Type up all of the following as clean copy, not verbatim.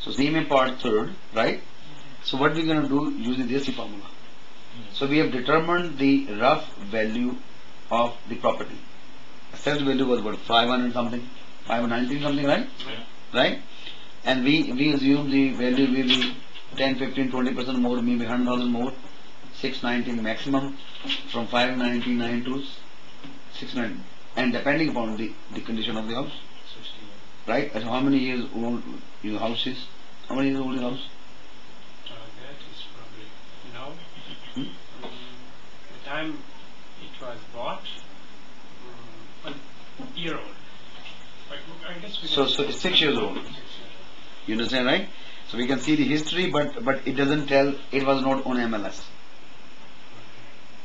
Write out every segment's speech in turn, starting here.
So same in part third, right? So what we're going to do using this formula. So we have determined the rough value of the property. Assessed value was what, 500 something, 519 something, right? Yeah. Right? And we assume the value will be 10, 15, 20% more, maybe 100,000 more, 619 maximum, from 599 to 690, and depending upon the condition of the house, 61. right? And how many years old your house is? How many years old your house? That is probably now. Hmm? The time it was bought, 1 year old. But I guess we So can- it's 6 years old. 6 years You understand, right? So we can see the history, but it doesn't tell it was not on MLS.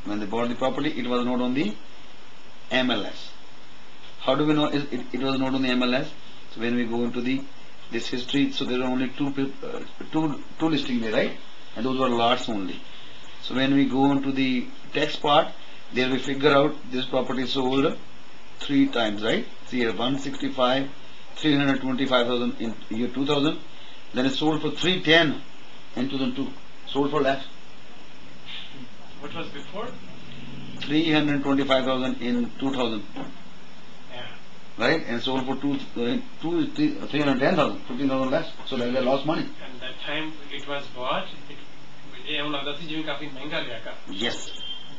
When they bought the property, it was not on the MLS. How do we know it was not on the MLS? So when we go into this history, so there are only two listings there, right? And those were lots only. So when we go into the text part, there we figure out this property sold 3 times, right? So here 165, 325,000 in year 2000. Then it sold for 310 in 2002. Sold for less. What was before? 325,000 in 2000. Yeah. Right? And sold for 310,000, 15,000 less. So they lost money. And that time it was bought, ये हम लगता थी जिम्मे काफी महंगा लिया का. Yes,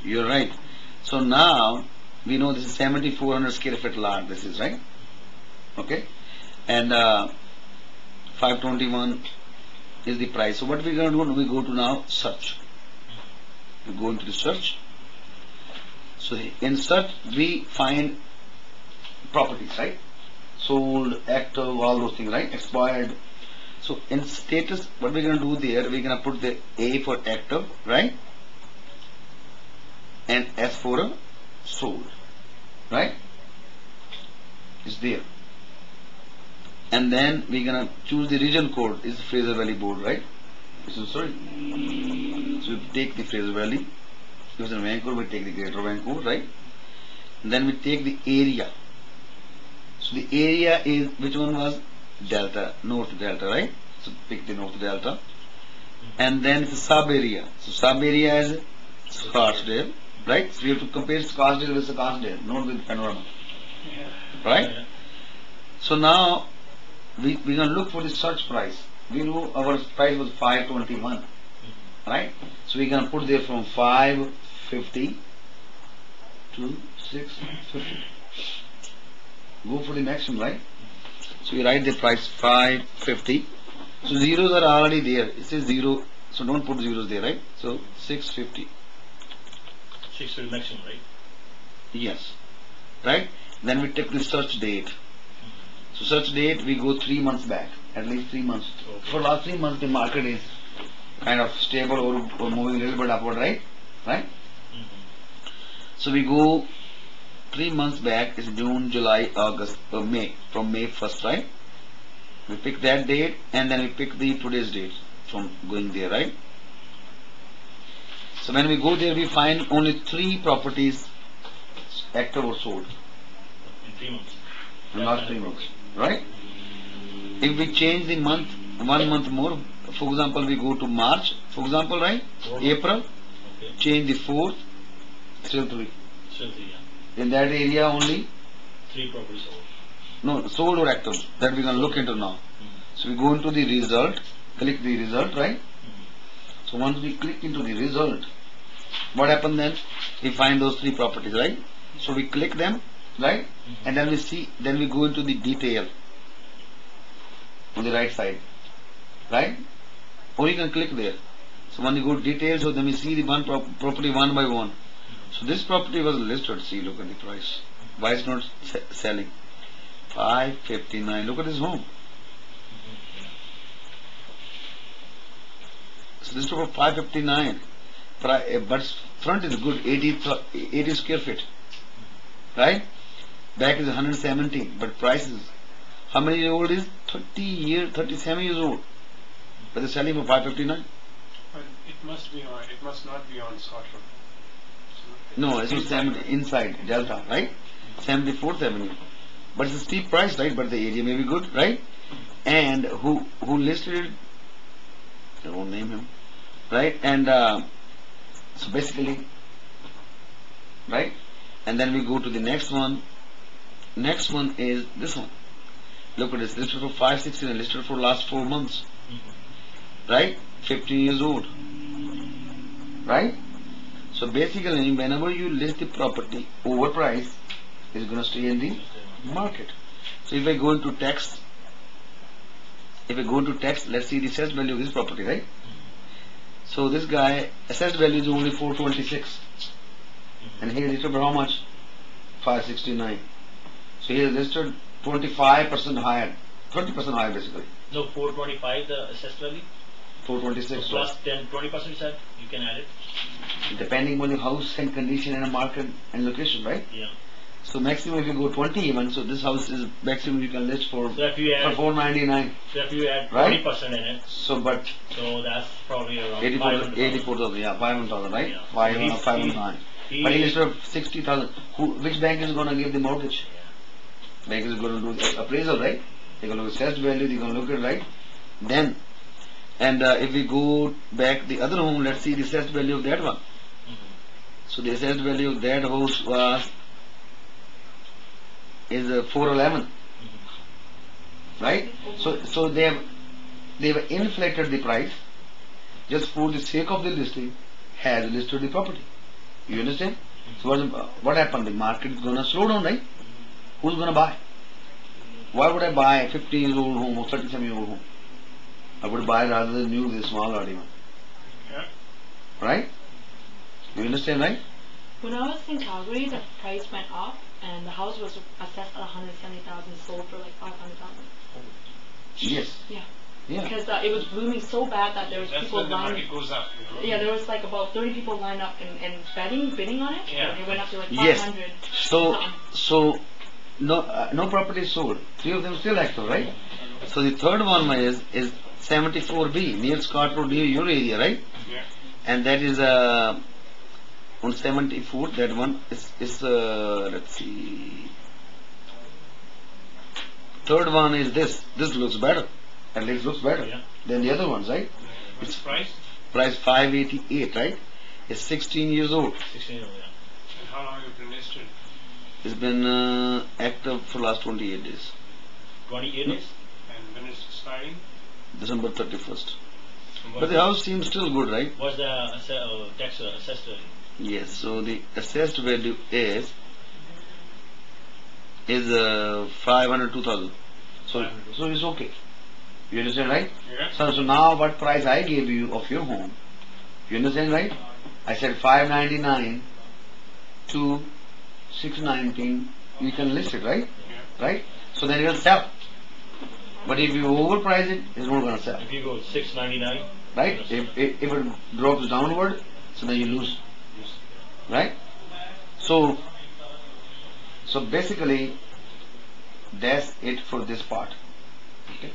you're right. So now we know this is 7,400 square feet lot. This is right. Okay, and 521 is the price. So what we're going to do? We go to now search. We go into the search. So in search we find properties, right? Sold, active, all those things, right? Expired. So in status, what we're going to do there, we're going to put the A for active, right? And S for sold, right? It's there. And then we're going to choose the region code, is Fraser Valley board, right? So sorry. So we take the Fraser Valley. If it's in Vancouver, we take the Greater Vancouver, right? And then we take the area. So the area is, which one was? Delta, North Delta, right? So pick the North Delta. And then it's a sub area. So sub area is Scottsdale, right? So we have to compare Scottsdale with Scottsdale, not with Panorama, Yeah. right? Yeah. So now we're going to look for the search price. We know our price was 521, right? So we're going to put there from 550 to 650. Go for the maximum, right? So you write the price 550. So zeros are already there. It says 0, so don't put zeros there, right? So 650. 6 is maximum, right? Yes. Right? Then we take the search date. So search date we go 3 months back. At least 3 months. Okay. For last 3 months the market is kind of stable or moving a little bit upward, right? Right? So we go 3 months back is June, July, August, or May. From May 1st, right? We pick that date and then we pick the today's date from going there, right? So when we go there, we find only 3 properties active or sold In 3 months. in the last 3 months, right? If we change the month, 1 month more, for example, we go to March, for example, right? April, Okay. change the 4th, still 3. So 3, yeah. In that area only, 3 properties sold. no, sold or active, that we're going to look into now. So we go into the result, click the result, right? So once we click into the result, what happens then? We find those 3 properties, right? So we click them, right? And then we see, then we go into the detail on the right side, right? Or you can click there. So when you go to details, so then we see the one property one by one. So this property was listed. See, look at the price. Why it's not selling? 559. Look at this home. So this is for 559. But front is good, 80 square feet. Right? Back is 117. But price is, how many years old is? 37 years old. But they're selling for 559. But it must be on. It must not be on Scott Road. No, it's not 70, inside Delta, right? 74th Avenue. But it's a steep price, right? But the area may be good, right? and who listed it, I won't name him, right? And so basically, right? And then we go to the next one. Next one is this one. Look at this, listed for 560 and listed for last 4 months, right? 15 years old, right? So basically, whenever you list the property, overprice is going to stay in the market. So if I go into text, let's see the assessed value of this property, right? So this guy, assessed value is only 426, and he listed for how much? 569. So he has listed 25% higher, 20% higher basically. No, 425 the assessed value. 426. So plus 20% you said you can add it. Depending on the house and condition and market and location, right? Yeah. So maximum if you go 20 even, so this house is maximum you can list for So if you add 499. So if you add Right? 20% in it, So but so that's probably around 84,000, yeah, 500,000, right? Yeah. 509. But he listed of 60,000. Which bank is going to give the mortgage? Bank is going to do the appraisal, right? They're going to look at assessed value, they're going to look at it, right? Then, and if we go back the other home, let's see the assessed value of that one. So the assessed value of that house is 411, right? So they have inflated the price just for the sake of the listing, has listed the property. You understand? So what happened? The market is gonna slow down, right? Who's gonna buy? Why would I buy a 15 year old home or 37 year old home? I would buy rather than new, the small lot even. Yeah. Right? You understand, right? When I was in Calgary, the price went up, and the house was assessed at 170,000, sold for like 500,000. Yes. Yeah. Yeah. Because it was booming so bad that there was That's people when the lined. market goes up. Yeah, there was like about 30 people lined up and bidding on it. Yeah. And it went up to like Yes. 500. So no property is sold. 3 of them still active, right? So the third one is 74B near Scott Road, near your area, right? Yeah. And that is on 74. That one is let's see. Third one is this. This looks better. At least looks better Yeah. than the other ones, right? What's the price? Price 588, right? It's 16 years old. 16 years old, yeah. And how long have you been listed? It's been active for last 28 days. 28 days. And when it's expiring? December 31st. And But the house seems still good, right? What's the tax assessed value? Yes. So the assessed value is 502,000. So it's okay. You understand, right? Yeah. So now what price I gave you of your home? You understand, right? I said 599 to 619. You can list it, right? Yeah. Right? So then it will sell. But if you overprice it, it's not going to sell. If you go 699, Right? If it drops downward, so then you lose. Right? So basically, that's it for this part. Okay?